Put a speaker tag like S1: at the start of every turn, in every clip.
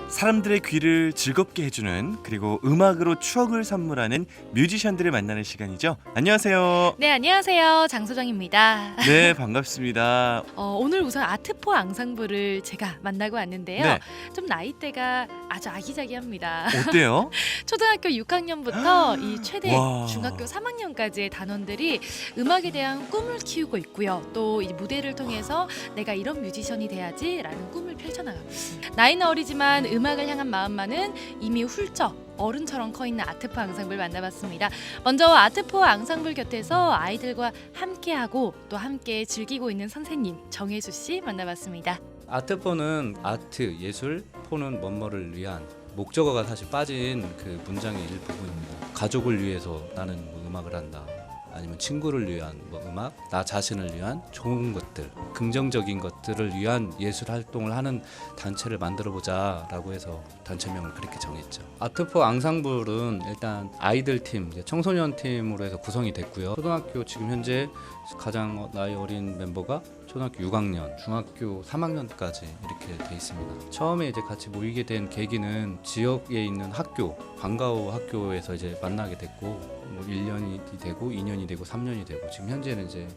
S1: 사람들의 귀를 즐겁게 해주는 그리고 음악으로 추억을 선물하는 뮤지션들을 만나는 시간이죠. 안녕하세요.
S2: 네, 안녕하세요. 장소정입니다.
S1: 네, 반갑습니다.
S2: 오늘 우선 아트포 앙상블을 제가 만나고 왔는데요.
S1: 네,
S2: 좀 나이대가 아주 아기자기합니다.
S1: 어때요?
S2: 초등학교 6학년부터 이 최대
S1: 와.
S2: 중학교 3학년까지의 단원들이 음악에 대한 꿈을 키우고 있고요. 또 이 무대를 통해서 내가 이런 뮤지션이 돼야지라는 꿈을 펼쳐나가고 있습니다. 나이는 어리지만 음악을 향한 마음만은 이미 훌쩍 어른처럼 커 있는 아트포 앙상블 만나봤습니다. 먼저 아트포 앙상블 곁에서 아이들과 함께하고 또 함께 즐기고 있는 선생님 정혜수 씨 만나봤습니다.
S3: 아트포는 아트, 예술, 포는 뭐뭐를 위한 목적어가 사실 빠진 그 문장의 일부분입니다. 가족을 위해서 나는 뭐 음악을 한다. 아니면 친구를 위한 뭐 음악, 나 자신을 위한 좋은 것들, 긍정적인 것들을 위한 예술 활동을 하는 단체를 만들어보자라고 해서 단체명을 그렇게 정했죠. 아트포 앙상블은 일단 아이들 팀, 청소년 팀으로 해서 구성이 됐고요. 초등학교 지금 현재 가장 나이 어린 멤버가 초등학교 6학년, 중학교 3학년까지 이렇게 돼 있습니다. 처음에 이제 같이 모이게 된 계기는 지역에 있는 학교, 방과후 학교에서 이제 만나게 됐고, 뭐 1년이 되고 2년이 되고 3년이 되고 지금 현재는 이제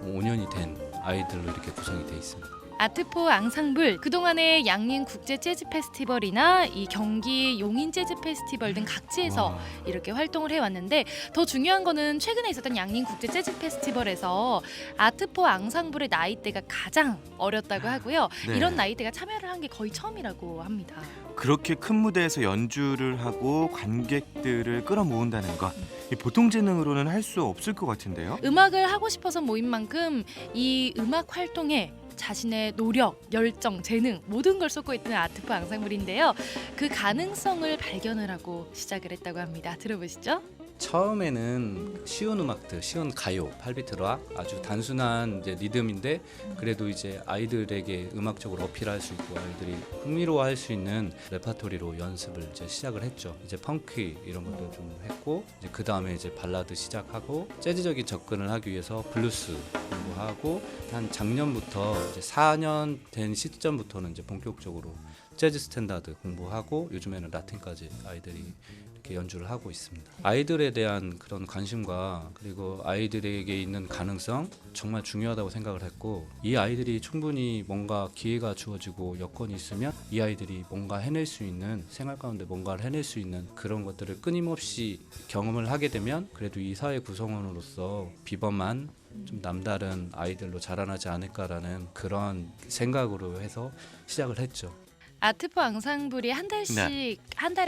S3: 5년이 된 아이들로 이렇게 구성이 돼 있습니다.
S2: 아트포 앙상블 그동안에 양린 국제 재즈 페스티벌이나 이 경기 용인 재즈 페스티벌 등 각지에서
S1: 와.
S2: 이렇게 활동을 해왔는데 더 중요한 거는 최근에 있었던 양린 국제 재즈 페스티벌에서 아트포 앙상블의 나이대가 가장 어렸다고 하고요.
S1: 네.
S2: 이런 나이대가 참여를 한 게 거의 처음이라고 합니다.
S1: 그렇게 큰 무대에서 연주를 하고 관객들을 끌어모은다는 것, 이 보통 재능으로는 할 수 없을 것 같은데요.
S2: 음악을 하고 싶어서 모인 만큼 이 음악 활동에 자신의 노력, 열정, 재능 모든 걸 쏟고 있는 아트포 앙상블인데요. 그 가능성을 발견을 하고 시작을 했다고 합니다. 들어보시죠.
S3: 처음에는 쉬운 음악들, 쉬운 가요, 8비트 락, 아주 단순한 이제 리듬인데 그래도 이제 아이들에게 음악적으로 어필할 수 있고 아이들이 흥미로워할 수 있는 레파토리로 연습을 이제 시작을 했죠. 이제 펑키 이런 것도 좀 했고 이제 그 다음에 이제 발라드 시작하고 재즈적인 접근을 하기 위해서 블루스 공부하고 한 작년부터 이제 4년 된 시점부터는 이제 본격적으로 재즈 스탠다드 공부하고 요즘에는 라틴까지 아이들이 이렇게 연주를 하고 있습니다. 아이들에 대한 그런 관심과 그리고 아이들에게 있는 가능성 정말 중요하다고 생각을 했고 이 아이들이 충분히 뭔가 기회가 주어지고 여건이 있으면 이 아이들이 뭔가 해낼 수 있는 생활 가운데 뭔가를 해낼 수 있는 그런 것들을 끊임없이 경험을 하게 되면 그래도 이 사회 구성원으로서 비범한 좀 남다른 아이들로 자라나지 않을까라는 그런 생각으로 해서 시작을 했죠.
S2: 아트포 앙상블이 한 달에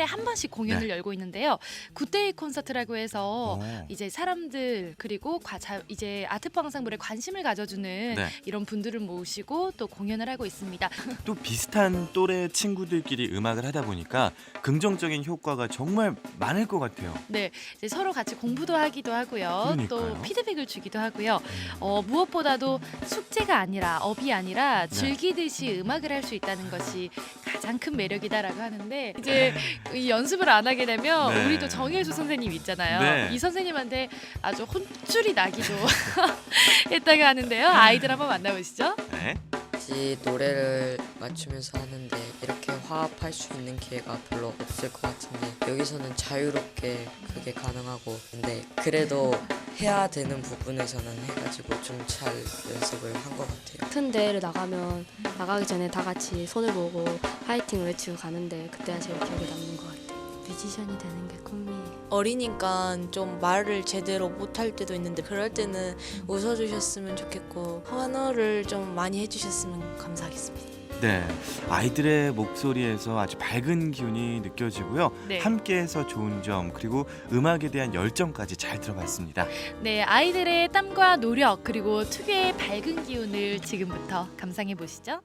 S2: 한 번씩 공연을
S1: 네.
S2: 열고 있는데요. 굿데이 콘서트라고 해서
S1: 오.
S2: 이제 사람들 그리고 이제 아트포 앙상블에 관심을 가져주는
S1: 네.
S2: 이런 분들을 모시고 또 공연을 하고 있습니다.
S1: 또 비슷한 또래 친구들끼리 음악을 하다 보니까 긍정적인 효과가 정말 많을 것 같아요.
S2: 네, 이제 서로 같이 공부도 하기도 하고요. 또
S1: 그러니까요.
S2: 피드백을 주기도 하고요. 무엇보다도 숙제가 아니라 업이 아니라
S1: 네.
S2: 즐기듯이 음악을 할 수 있다는 것이 가장 큰 매력이다라고 하는데 이제 이 연습을 안 하게 되면
S1: 네.
S2: 우리도 정혜수 선생님 있잖아요.
S1: 네.
S2: 이 선생님한테 아주 혼쭐이 나기도 했다고 하는데요. 아이들 한번 만나보시죠.
S1: 네.
S4: 같이 노래를 맞추면서 하는데 이렇게 화합할 수 있는 기회가 별로 없을 것 같은데 여기서는 자유롭게 그게 가능하고 근데 그래도 해야 되는 부분에서는 해가지고 좀 잘 연습을 한 것 같아요.
S5: 큰 대회를 나가기 전에 다 같이 손을 모으고 화이팅 외치고 가는데 그때가 제일 기억에 남는 것 같아요. 뮤지션이 되는 게 꿈이에요.
S6: 어리니까 좀 말을 제대로 못할 때도 있는데 그럴 때는 웃어주셨으면 좋겠고 환호를 좀 많이 해주셨으면 감사하겠습니다.
S1: 네, 아이들의 목소리에서 아주 밝은 기운이 느껴지고요.
S2: 네.
S1: 함께해서 좋은 점 그리고 음악에 대한 열정까지 잘 들어봤습니다.
S2: 네, 아이들의 땀과 노력 그리고 특유의 밝은 기운을 지금부터 감상해 보시죠.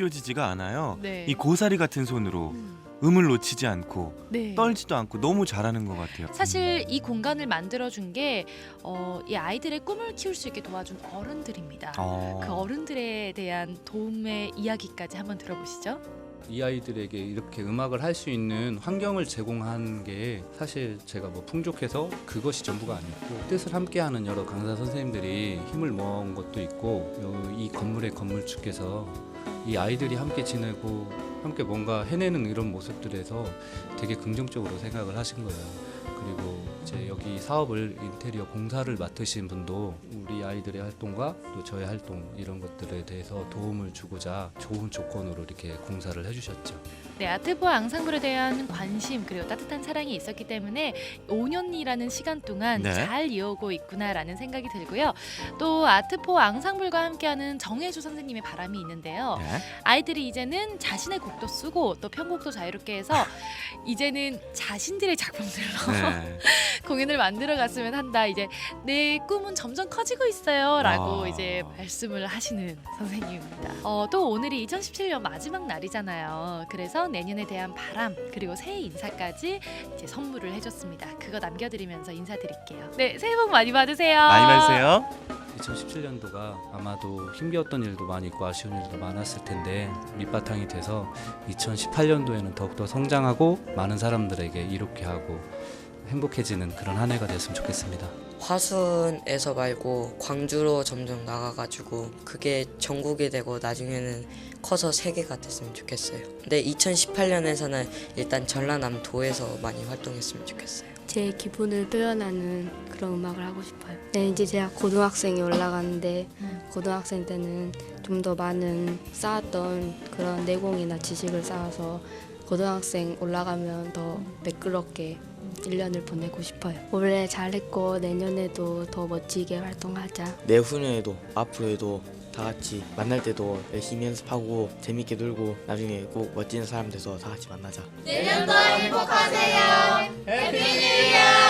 S1: 믿겨지지가 않아요.
S2: 네.
S1: 이 고사리 같은 손으로
S2: 음.
S1: 음을 놓치지 않고
S2: 네.
S1: 떨지도 않고 너무 잘하는 것 같아요.
S2: 사실 이 공간을 만들어준 게 이 아이들의 꿈을 키울 수 있게 도와준 어른들입니다. 그 어른들에 대한 도움의 이야기까지 한번 들어보시죠.
S3: 이 아이들에게 이렇게 음악을 할 수 있는 환경을 제공한 게 사실 제가 뭐 풍족해서 그것이 전부가 아니었고 뜻을 함께하는 여러 강사 선생님들이 힘을 모은 것도 있고 이 건물의 건물주께서 이 아이들이 함께 지내고 함께 뭔가 해내는 이런 모습들에서 되게 긍정적으로 생각을 하신 거예요. 그리고 이제 여기 사업을 인테리어 공사를 맡으신 분도 우리 아이들의 활동과 또 저의 활동 이런 것들에 대해서 도움을 주고자 좋은 조건으로 이렇게 공사를 해주셨죠.
S2: 네, 아트포 앙상블에 대한 관심 그리고 따뜻한 사랑이 있었기 때문에 5년이라는 시간 동안
S1: 네.
S2: 잘 이어오고 있구나라는 생각이 들고요. 또 아트포 앙상블과 함께하는 정혜주 선생님의 바람이 있는데요.
S1: 네.
S2: 아이들이 이제는 자신의 곡도 쓰고 또 편곡도 자유롭게 해서 이제는 자신들의 작품들로
S1: 네.
S2: 공연을 만들어 갔으면 한다. 이제 내 꿈은 점점 커지고 있어요라고
S1: 아.
S2: 이제 말씀을 하시는 선생님입니다. 또 오늘이 2017년 마지막 날이잖아요. 그래서 내년에 대한 바람 그리고 새해 인사까지 이제 선물을 해줬습니다. 그거 남겨드리면서 인사드릴게요. 네, 새해 복 많이 받으세요.
S1: 많이 받으세요.
S3: 2017년도가 아마도 힘겨웠던 일도 많이 있고 아쉬운 일도 많았을 텐데 밑바탕이 돼서 2018년도에는 더욱더 성장하고 많은 사람들에게 이롭게 하고 행복해지는 그런 한 해가 됐으면 좋겠습니다.
S4: 화순에서 말고 광주로 점점 나가가지고 그게 전국이 되고 나중에는 커서 세계가 됐으면 좋겠어요. 근데 2018년에서는 일단 전라남도에서 많이 활동했으면 좋겠어요.
S5: 제 기분을 표현하는 그런 음악을 하고 싶어요. 네, 이제 제가 고등학생이 올라가는데 고등학생 때는 좀 더 많은 쌓았던 그런 내공이나 지식을 쌓아서 고등학생 올라가면 더 매끄럽게 1년을 보내고 싶어요. 올해 잘했고 내년에도 더 멋지게 활동하자.
S7: 내후년에도 앞으로에도 다 같이 만날 때도 열심히 연습하고 재밌게 놀고 나중에 꼭 멋진 사람 돼서 다 같이 만나자.
S8: 내년도 행복하세요. 해피 뉴 이어!